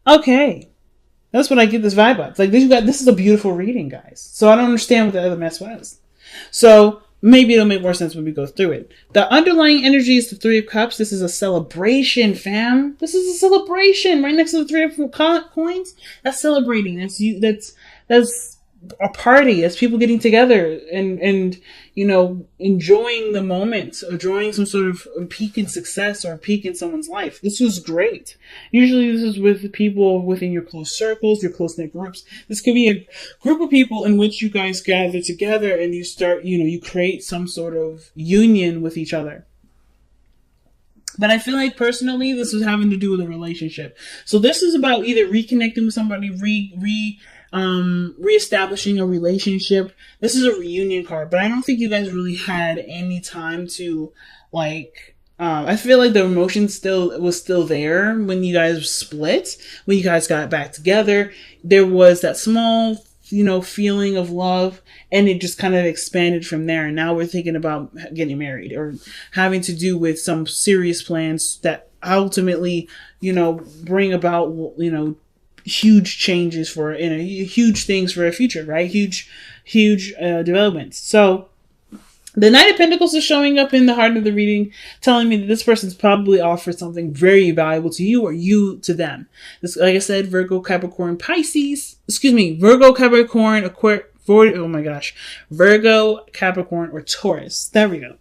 Okay. That's what I get this vibe of. Like this is a beautiful reading, guys. So I don't understand what the other mess was. So maybe it'll make more sense when we go through it. The underlying energy is the Three of Cups. This is a celebration, fam. This is a celebration. Right next to the Three of Coins. That's celebrating. That's you. That's a party. It's people getting together and enjoying the moment, enjoying some sort of peak in success or a peak in someone's life. This was great. Usually this is with people within your close circles, your close knit groups. This could be a group of people in which you guys gather together and you start, you create some sort of union with each other. But I feel like personally, this is having to do with a relationship. So this is about either reconnecting with somebody, reestablishing a relationship. This is a reunion card, but I don't think you guys really had any time to I feel like the emotion was still there when you guys split, when you guys got back together. There was that small, feeling of love, and it just kind of expanded from there. And now we're thinking about getting married or having to do with some serious plans that ultimately, bring about, huge changes huge things for a future, right? Huge developments. So the Knight of Pentacles is showing up in the heart of the reading, telling me that this person's probably offered something very valuable to you or you to them. This, like I said, Virgo, Capricorn, Virgo, Capricorn, or Taurus. There we go.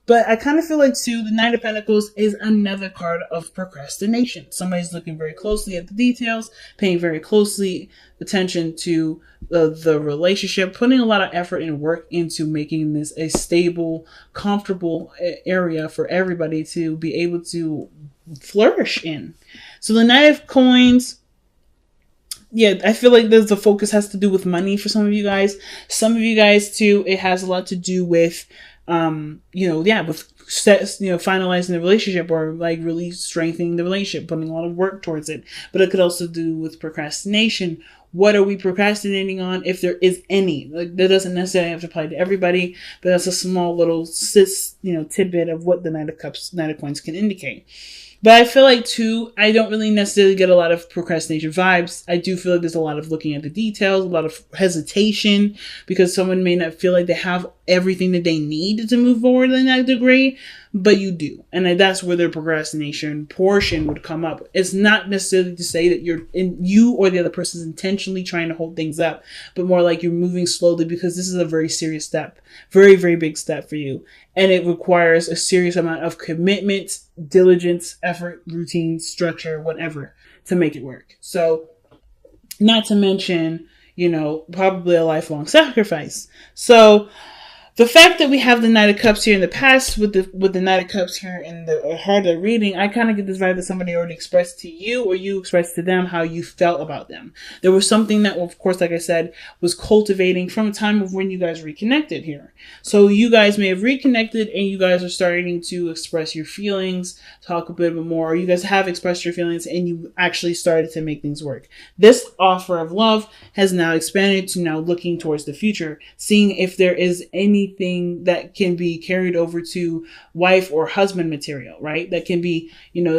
But I kind of feel like too, the Knight of Pentacles is another card of procrastination. Somebody's looking very closely at the details, paying very closely attention to the relationship, putting a lot of effort and work into making this a stable, comfortable area for everybody to be able to flourish in. So the Knight of Coins, yeah, I feel like the focus has to do with money for some of you guys. Some of you guys too, it has a lot to do with, finalizing the relationship or really strengthening the relationship, putting a lot of work towards it. But it could also do with procrastination. What are we procrastinating on, if there is any? That doesn't necessarily have to apply to everybody, but that's a small little tidbit of what the Knight of Coins can indicate. But I feel like too, I don't really necessarily get a lot of procrastination vibes. I do feel like there's a lot of looking at the details, a lot of hesitation, because someone may not feel like they have everything that they need to move forward in that degree, but you do. And that's where the procrastination portion would come up. It's not necessarily to say that you or the other person is intentionally trying to hold things up, but more like you're moving slowly because this is a very serious step, very, very big step for you. And it requires a serious amount of commitment, diligence, effort, routine, structure, whatever, to make it work. So, not to mention, probably a lifelong sacrifice. So, the fact that we have the Knight of Cups here in the past with the Knight of Cups here in the heart of the reading, I kind of get this vibe that somebody already expressed to you or you expressed to them how you felt about them. There was something that, of course, like I said, was cultivating from a time of when you guys reconnected here. So you guys may have reconnected and you guys are starting to express your feelings, talk a bit more, or you guys have expressed your feelings and you actually started to make things work. This offer of love has now expanded to now looking towards the future, seeing if there is anything that can be carried over to wife or husband material, right? That can be,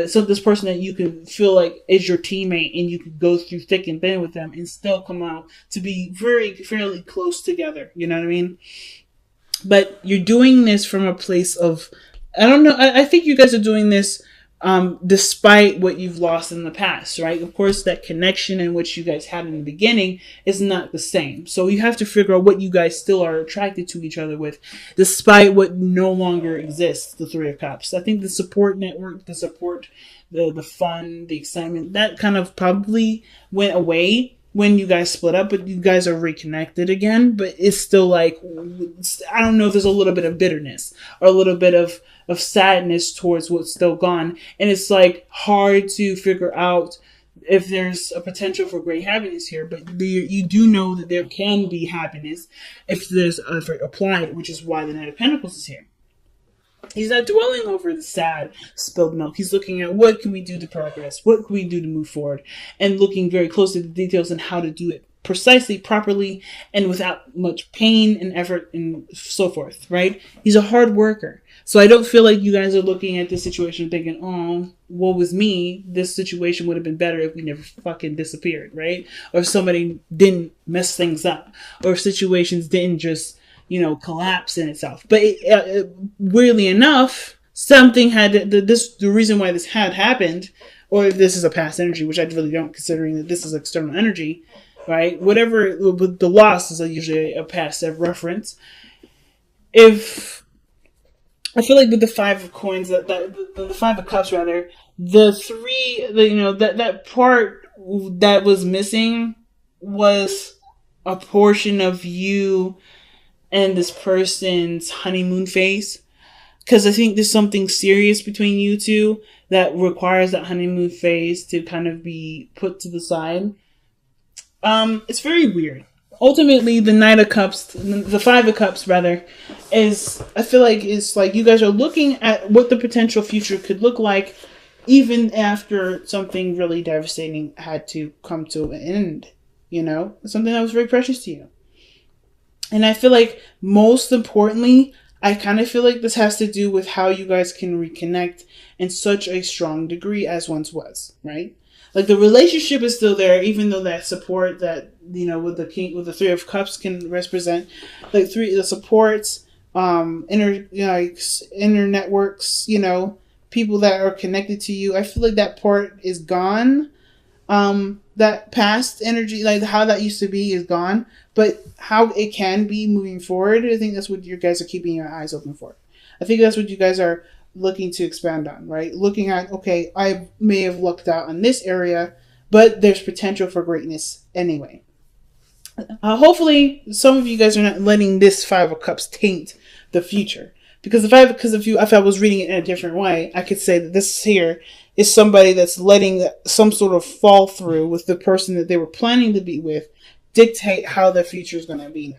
so this person that you can feel like is your teammate and you can go through thick and thin with them and still come out to be fairly close together. You know what I mean? But you're doing this from a place of, I don't know. I think you guys are doing this despite what you've lost in the past, right? Of course, that connection in which you guys had in the beginning is not the same. So you have to figure out what you guys still are attracted to each other with, despite what no longer exists, the Three of Cups. I think the support network, the support, the fun, the excitement, that kind of probably went away when you guys split up, but you guys are reconnected again. But it's still I don't know if there's a little bit of bitterness or a little bit of sadness towards what's still gone. And it's hard to figure out if there's a potential for great happiness here, but you do know that there can be happiness if there's effort applied, which is why the Knight of Pentacles is here. He's not dwelling over the sad spilled milk. He's looking at what can we do to progress? What can we do to move forward? And looking very closely at the details and how to do it precisely, properly, and without much pain and effort and so forth, right? He's a hard worker. So I don't feel like you guys are looking at this situation thinking, oh, woe was me. This situation would have been better if we never fucking disappeared, right? Or if somebody didn't mess things up. Or if situations didn't just, collapse in itself. But weirdly enough, something had the reason why this had happened, or if this is a past energy, which I really don't, considering that this is external energy, right? Whatever, the loss is usually a past reference. If I feel like with the Five of Coins, the Five of Cups rather, the three, that part that was missing was a portion of you and this person's honeymoon phase. Because I think there's something serious between you two that requires that honeymoon phase to kind of be put to the side. It's very weird. Ultimately, the Knight of Cups, the Five of Cups rather, I feel like it's like you guys are looking at what the potential future could look like, even after something really devastating had to come to an end. Something that was very precious to you. And I feel like most importantly, I kind of feel like this has to do with how you guys can reconnect in such a strong degree as once was, right? Like the relationship is still there, even though that support that, with the Three of Cups can represent, like the supports, inner networks, people that are connected to you. I feel like that part is gone. That past energy, like how that used to be, is gone. But how it can be moving forward, I think that's what you guys are keeping your eyes open for. I think that's what you guys are looking to expand on, right? Looking at, okay, I may have lucked out on this area, but there's potential for greatness anyway. Hopefully, some of you guys are not letting this Five of Cups taint the future. Because if I was reading it in a different way, I could say that this here is somebody that's letting some sort of fall through with the person that they were planning to be with dictate how their future is going to be now.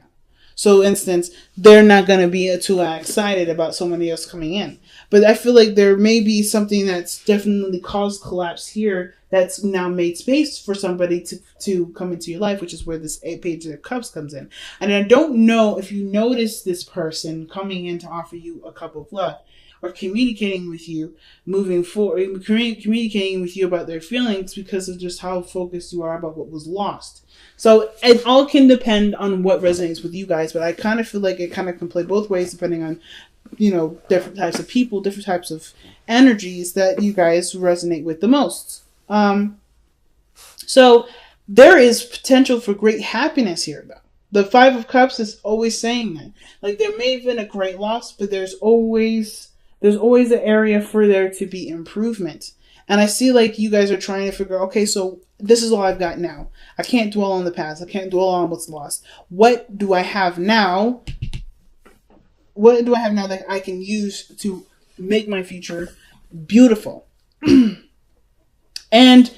So, instance, they're not going to be too excited about somebody else coming in. But I feel like there may be something that's definitely caused collapse here that's now made space for somebody to come into your life, which is where this Page of Cups comes in. And I don't know if you notice this person coming in to offer you a cup of luck or communicating with you moving forward, communicating with you about their feelings because of just how focused you are about what was lost. So it all can depend on what resonates with you guys, but I kind of feel like it kind of can play both ways depending on, different types of people, different types of energies that you guys resonate with the most. So there is potential for great happiness here, though. The Five of Cups is always saying that. Like, there may have been a great loss, but there's always an area for there to be improvement. And I see like you guys are trying to figure, okay, so this is all I've got now. I can't dwell on the past. I can't dwell on what's lost. What do I have now? What do I have now that I can use to make my future beautiful? And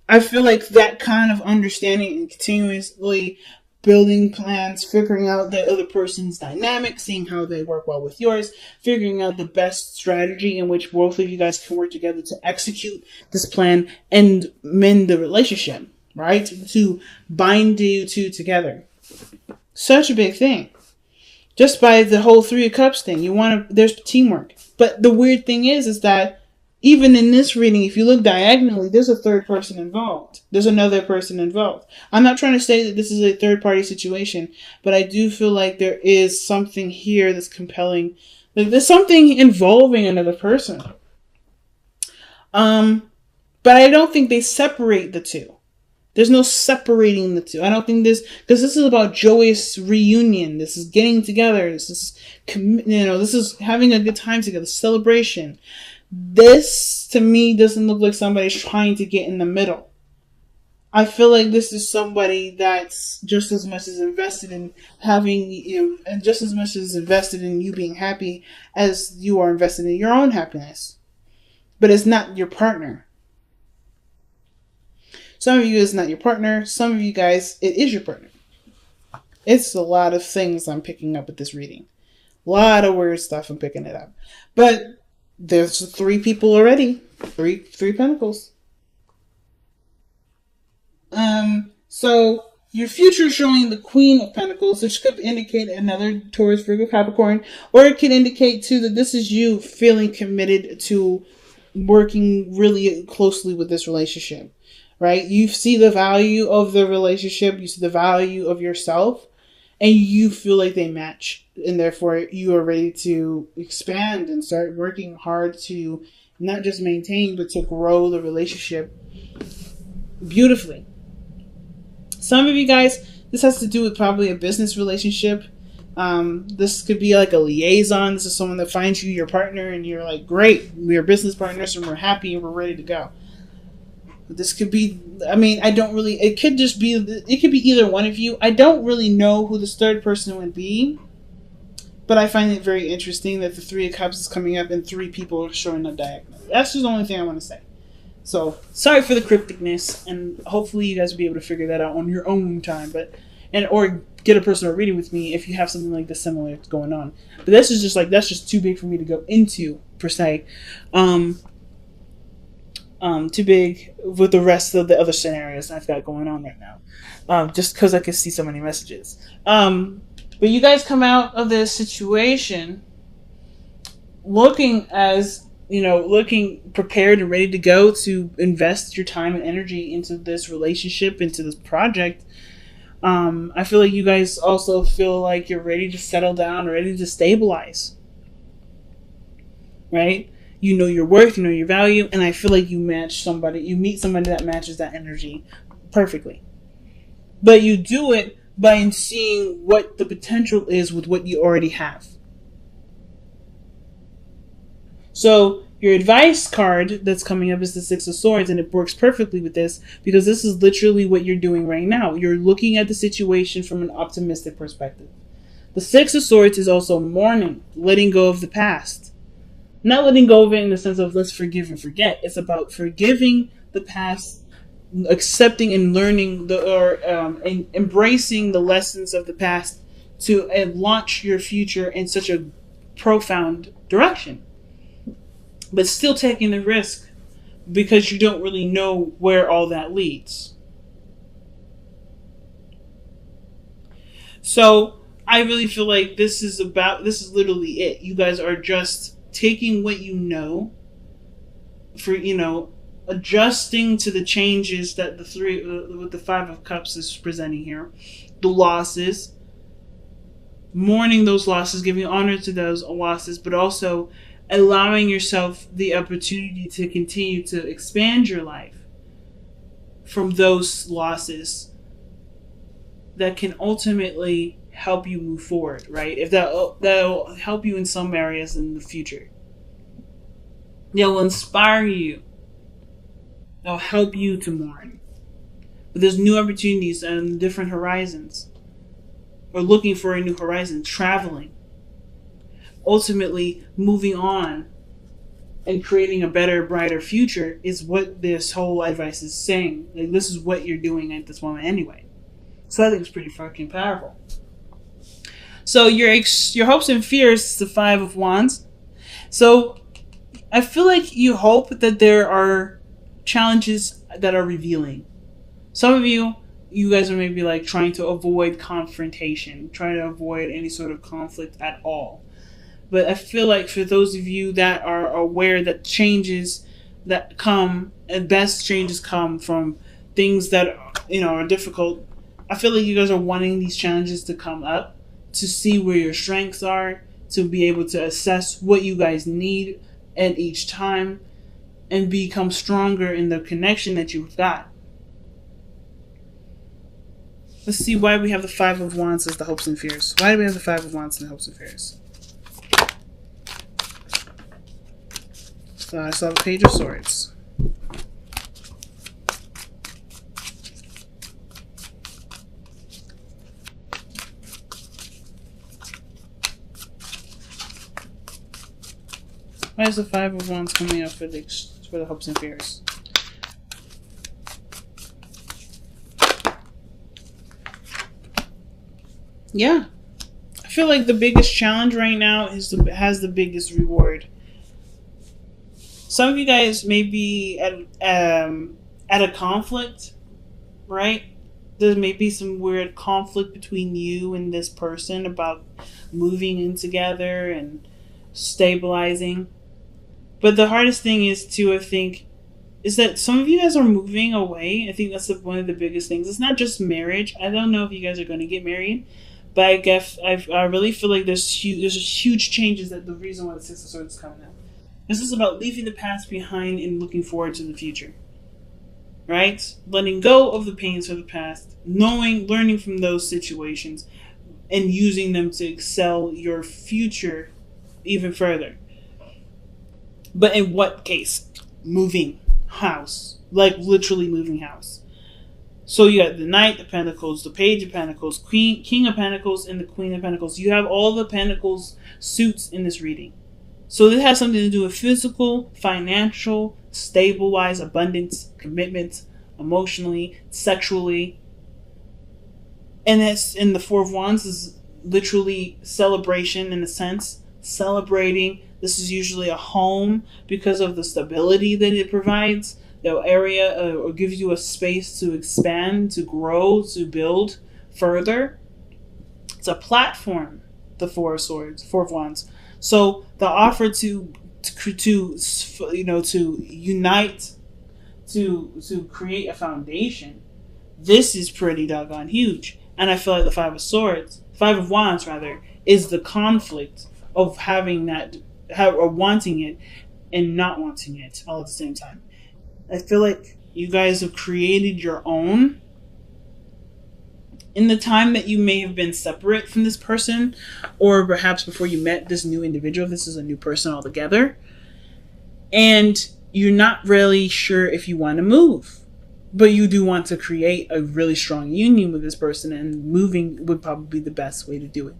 I feel like that kind of understanding and continuously building plans, figuring out the other person's dynamic, seeing how they work well with yours, figuring out the best strategy in which both of you guys can work together to execute this plan and mend the relationship, right? To bind you two together. Such a big thing. Just by the whole Three of Cups thing, there's teamwork. But the weird thing is that even in this reading, if you look diagonally, there's a third person involved. There's another person involved. I'm not trying to say that this is a third party situation, but I do feel like there is something here that's compelling. Like there's something involving another person. But I don't think they separate the two. There's no separating the two. I don't think because this is about joyous reunion. This is getting together. This is having a good time together, celebration. This, to me, doesn't look like somebody's trying to get in the middle. I feel like this is somebody that's just as much as invested in having, and just as much as invested in you being happy as you are invested in your own happiness. But it's not your partner. Some of you is not your partner. Some of you guys, it is your partner. It's a lot of things I'm picking up with this reading. A lot of weird stuff I'm picking it up. But there's 3 people already. Three pentacles. So Your future showing the Queen of Pentacles, which could indicate another Taurus, Virgo, Capricorn, or it could indicate too that this is you feeling committed to working really closely with this relationship, right? You see the value of the relationship, you see the value of yourself, and you feel like they match, and therefore you are ready to expand and start working hard to not just maintain, but to grow the relationship beautifully. Some of you guys, this has to do with probably a business relationship. This could be like a liaison. This is someone that finds you your partner and you're like, great, we are business partners and we're happy and we're ready to go. This could be, I don't really, it could be either one of you. I don't really know who this third person would be, but I find it very interesting that the Three of Cups is coming up and 3 people are showing up diagonally. That's just the only thing I want to say. So, sorry for the crypticness, and hopefully you guys will be able to figure that out on your own time, or get a personal reading with me if you have something like this similar going on. But this is that's just too big for me to go into, per se. Too big with the rest of the other scenarios I've got going on right now. Just because I can see so many messages. But you guys come out of this situation looking prepared and ready to go to invest your time and energy into this relationship, into this project. I feel like you guys also feel like you're ready to settle down, ready to stabilize. Right? You know your worth, you know your value, and I feel like you meet somebody that matches that energy perfectly. But you do it by seeing what the potential is with what you already have. So your advice card that's coming up is the Six of Swords, and it works perfectly with this because this is literally what you're doing right now. You're looking at the situation from an optimistic perspective. The Six of Swords is also mourning, letting go of the past. Not letting go of it in the sense of let's forgive and forget. It's about forgiving the past, accepting and learning and embracing the lessons of the past to launch your future in such a profound direction. But still taking the risk because you don't really know where all that leads. So I really feel like this is literally it. You guys are just taking what you know, adjusting to the changes that with the Five of Cups is presenting here, the losses, mourning those losses, giving honor to those losses, but also allowing yourself the opportunity to continue to expand your life from those losses that can ultimately help you move forward, right? If that'll help you in some areas in the future. They'll inspire you. They'll help you to mourn. But there's new opportunities and different horizons. Or looking for a new horizon, traveling. Ultimately, moving on and creating a better, brighter future is what this whole advice is saying. Like, this is what you're doing at this moment anyway. So I think it's pretty fucking powerful. So your hopes and fears is the Five of Wands. So I feel like you hope that there are challenges that are revealing. Some of you guys are maybe like trying to avoid confrontation, trying to avoid any sort of conflict at all. But I feel like for those of you that are aware that changes that come, and best changes come from things that are difficult, I feel like you guys are wanting these challenges to come up to see where your strengths are, to be able to assess what you guys need at each time, and become stronger in the connection that you've got. Let's see why we have the Five of Wands as the hopes and fears. Why do we have the Five of Wands and the hopes and fears? So I saw the Page of Swords. Why is the Five of Wands coming up for the hopes and fears? Yeah. I feel like the biggest challenge right now has the biggest reward. Some of you guys may be at a conflict, right? There may be some weird conflict between you and this person about moving in together and stabilizing. But the hardest thing is to, I think, is that some of you guys are moving away. I think that's one of the biggest things. It's not just marriage. I don't know if you guys are going to get married, but I guess I really feel like there's huge changes. That the reason why the Six of Swords is coming out. This is about leaving the past behind and looking forward to the future. Right? Letting go of the pains of the past, learning from those situations, and using them to excel your future even further. But in what case? Moving house. Like literally moving house. So you got the Knight of Pentacles, the Page of Pentacles, King of Pentacles, and the Queen of Pentacles. You have all the Pentacles suits in this reading. So this has something to do with physical, financial, stable-wise, abundance, commitment, emotionally, sexually. And the Four of Wands is literally celebration in a sense. Celebrating. This is usually a home because of the stability that it provides. The area or gives you a space to expand, to grow, to build further. It's a platform, the Four of Swords, Four of Wands. So the offer to unite, to create a foundation, this is pretty doggone huge. And I feel like the Five of Wands rather, is the conflict of having that, or wanting it and not wanting it all at the same time. I feel like you guys have created your own in the time that you may have been separate from this person, or perhaps before you met this new individual. This is a new person altogether. And you're not really sure if you want to move, but you do want to create a really strong union with this person, and moving would probably be the best way to do it.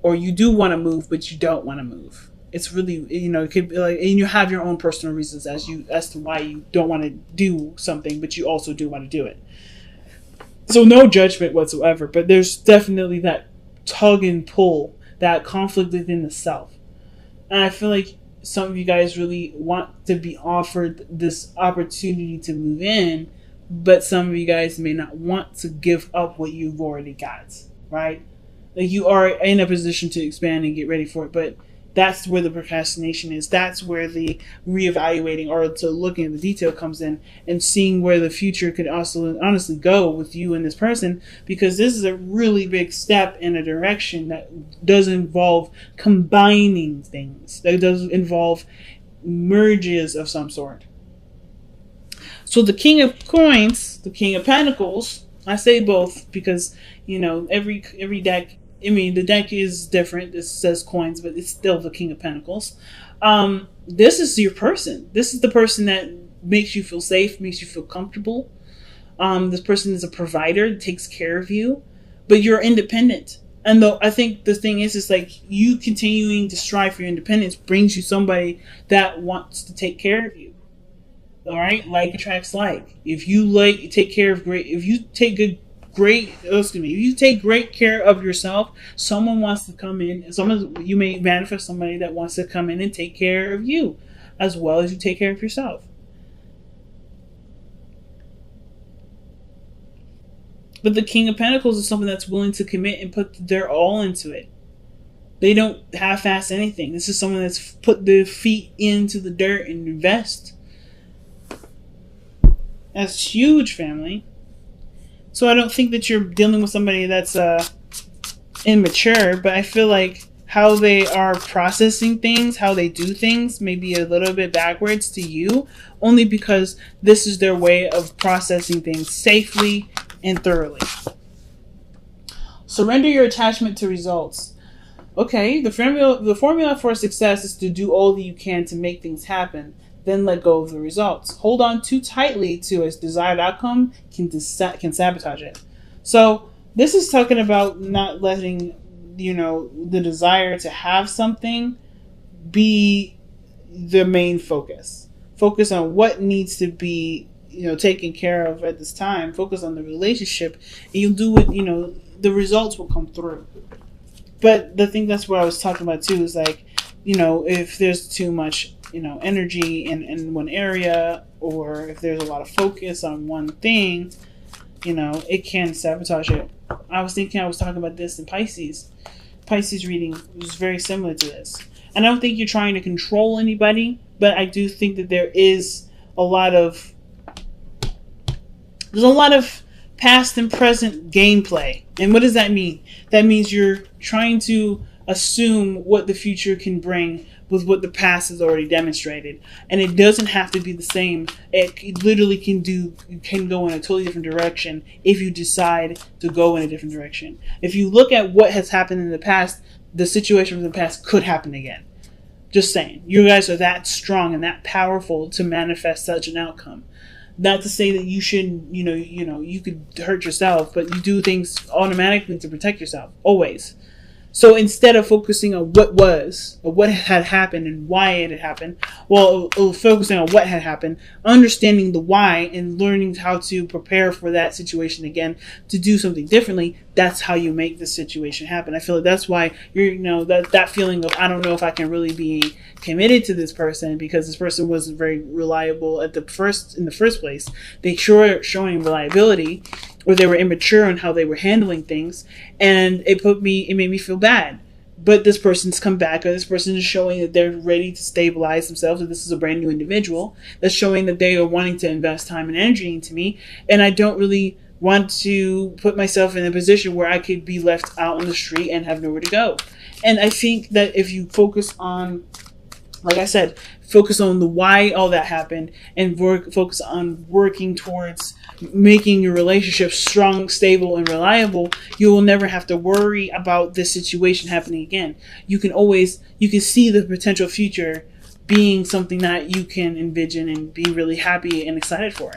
Or you do want to move, but you don't want to move. It's really, it could be like, and you have your own personal reasons as to why you don't want to do something, but you also do want to do it. So no judgment whatsoever, but there's definitely that tug and pull, that conflict within the self. And I feel like some of you guys really want to be offered this opportunity to move in, but some of you guys may not want to give up what you've already got, right? Like you are in a position to expand and get ready for it, but that's where the procrastination is. That's where the reevaluating or to looking at the detail comes in, and seeing where the future could also honestly go with you and this person, because this is a really big step in a direction that does involve combining things. That does involve merges of some sort. So the King of Coins, the King of Pentacles, I say both because, every deck, the deck is different. It says coins, but it's still the King of Pentacles. This is your person. This is the person that makes you feel safe, makes you feel comfortable. This person is a provider, takes care of you, but you're independent. And though I think the thing is like you continuing to strive for your independence brings you somebody that wants to take care of you. All right, like attracts like. If you take great care of yourself, someone wants to come in. You may manifest somebody that wants to come in and take care of you, as well as you take care of yourself. But the King of Pentacles is someone that's willing to commit and put their all into it. They don't half-ass anything. This is someone that's put their feet into the dirt and invest. That's huge, family. So I don't think that you're dealing with somebody that's immature, but I feel like how they are processing things, how they do things, may be a little bit backwards to you, only because this is their way of processing things safely and thoroughly. Surrender your attachment to results. Okay, the formula for success is to do all that you can to make things happen, then let go of the results. Hold on too tightly to a desired outcome can sabotage it. So this is talking about not letting, the desire to have something be the main focus. Focus on what needs to be, taken care of at this time. Focus on the relationship, and you'll do it, the results will come through. But the thing that's what I was talking about too is like, if there's too much, energy in one area, or if there's a lot of focus on one thing, it can sabotage it. I was talking about this in Pisces. Pisces reading was very similar to this. And I don't think you're trying to control anybody, but I do think that there's a lot of past and present gameplay. And what does that mean? That means you're trying to assume what the future can bring with what the past has already demonstrated. And it doesn't have to be the same. It literally can go in a totally different direction if you decide to go in a different direction. If you look at what has happened in the past, the situation from the past could happen again. Just saying. You guys are that strong and that powerful to manifest such an outcome. Not to say that you shouldn't, you could hurt yourself, but you do things automatically to protect yourself. Always. So instead of focusing on what was, or what had happened and why it had happened, focusing on what had happened, understanding the why and learning how to prepare for that situation again to do something differently, that's how you make the situation happen. I feel like that's why that feeling of, I don't know if I can really be committed to this person because this person wasn't very reliable in the first place. They showing reliability, or they were immature on how they were handling things, and it made me feel bad. But this person's come back, or this person is showing that they're ready to stabilize themselves, and this is a brand new individual that's showing that they are wanting to invest time and energy into me, and I don't really want to put myself in a position where I could be left out on the street and have nowhere to go. And I think that if you focus on, like I said, focus on the why all that happened, and focus on working towards making your relationship strong, stable, and reliable, you will never have to worry about this situation happening again. You can see the potential future being something that you can envision and be really happy and excited for.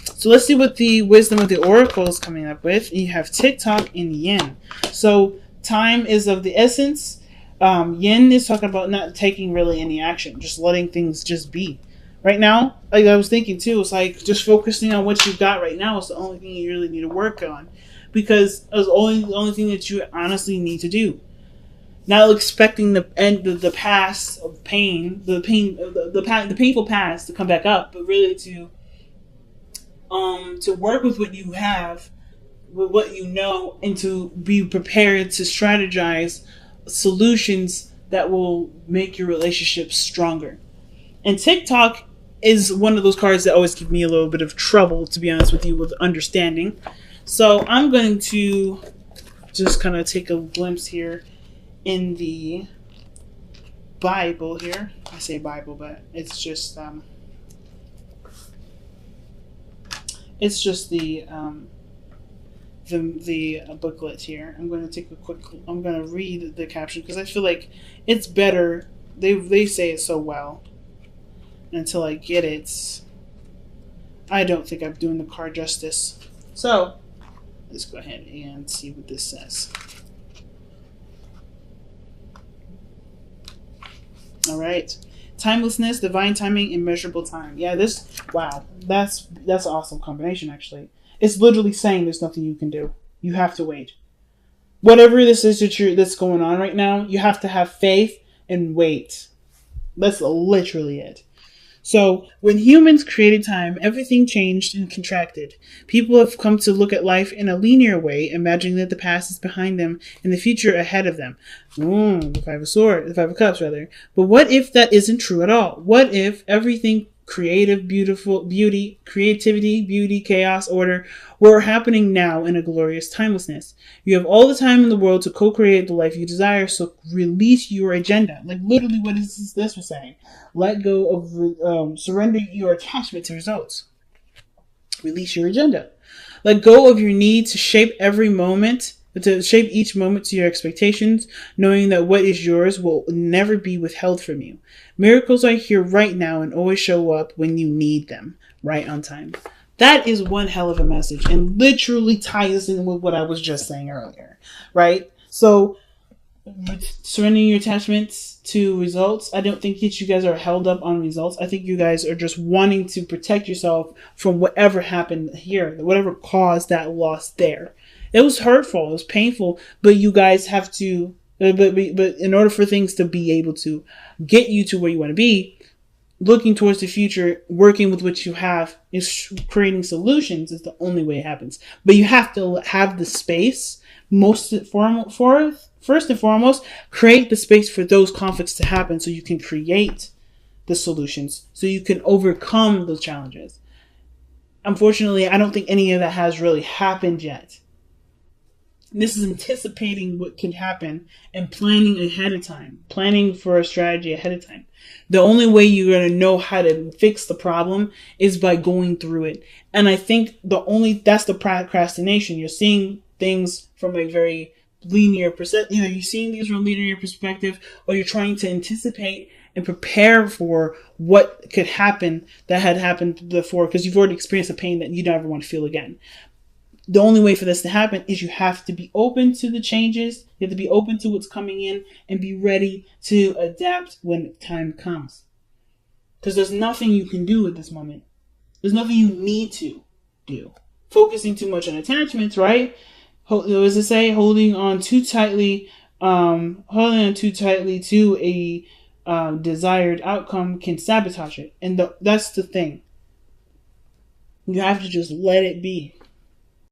So let's see what the wisdom of the oracle is coming up with. You have TikTok and Yin. So time is of the essence. Yin is talking about not taking really any action, just letting things just be. Right now, like I was thinking too, it's like just focusing on what you've got right now is the only thing you really need to work on, because it's the only thing that you honestly need to do. Not expecting the past of pain, the painful past to come back up, but really to work with what you have, with what you know, and to be prepared to strategize solutions that will make your relationship stronger. And TikTok is one of those cards that always give me a little bit of trouble, to be honest with you, with understanding. So I'm going to just kind of take a glimpse here in the Bible here. I say Bible, but it's just the booklet here. I'm going to read the caption because I feel like it's better. They say it so well. Until I get it, I don't think I'm doing the card justice. So let's go ahead and see what this says. All right. Timelessness, divine timing, immeasurable time. Yeah, that's an awesome combination, actually. It's literally saying there's nothing you can do. You have to wait. Whatever this is that's going on right now, you have to have faith and wait. That's literally it. So, when humans created time, everything changed and contracted. People have come to look at life in a linear way, imagining that the past is behind them and the future ahead of them. The Five of Cups, rather. But what if that isn't true at all? What if everything creativity, beauty, chaos, order, were happening now in a glorious timelessness? You have all the time in the world to co-create the life you desire, so release your agenda. Like, literally, what is this was saying? Let go of, surrender your attachment to results. Release your agenda. Let go of your need to shape each moment to your expectations, knowing that what is yours will never be withheld from you. Miracles are here right now and always show up when you need them, right on time. That is one hell of a message and literally ties in with what I was just saying earlier, right? So, surrendering your attachments to results, I don't think that you guys are held up on results. I think you guys are just wanting to protect yourself from whatever happened here, whatever caused that loss there. It was hurtful, it was painful, but you guys have to, but in order for things to be able to get you to where you want to be, looking towards the future, working with what you have, is creating solutions is the only way it happens. But you have to have the space, first and foremost, create the space for those conflicts to happen so you can create the solutions, so you can overcome those challenges. Unfortunately, I don't think any of that has really happened yet. This is anticipating what could happen and planning ahead of time, planning for a strategy ahead of time. The only way you're going to know how to fix the problem is by going through it. And I think that's the procrastination. You're seeing things from a very linear perspective. Either you're seeing these from a linear perspective, or you're trying to anticipate and prepare for what could happen that had happened before, because you've already experienced a pain that you never want to feel again. The only way for this to happen is you have to be open to the changes. You have to be open to what's coming in and be ready to adapt when time comes. Because there's nothing you can do at this moment. There's nothing you need to do. Focusing too much on attachments, right? What does it say? Holding on too tightly to a desired outcome can sabotage it. And that's the thing. You have to just let it be.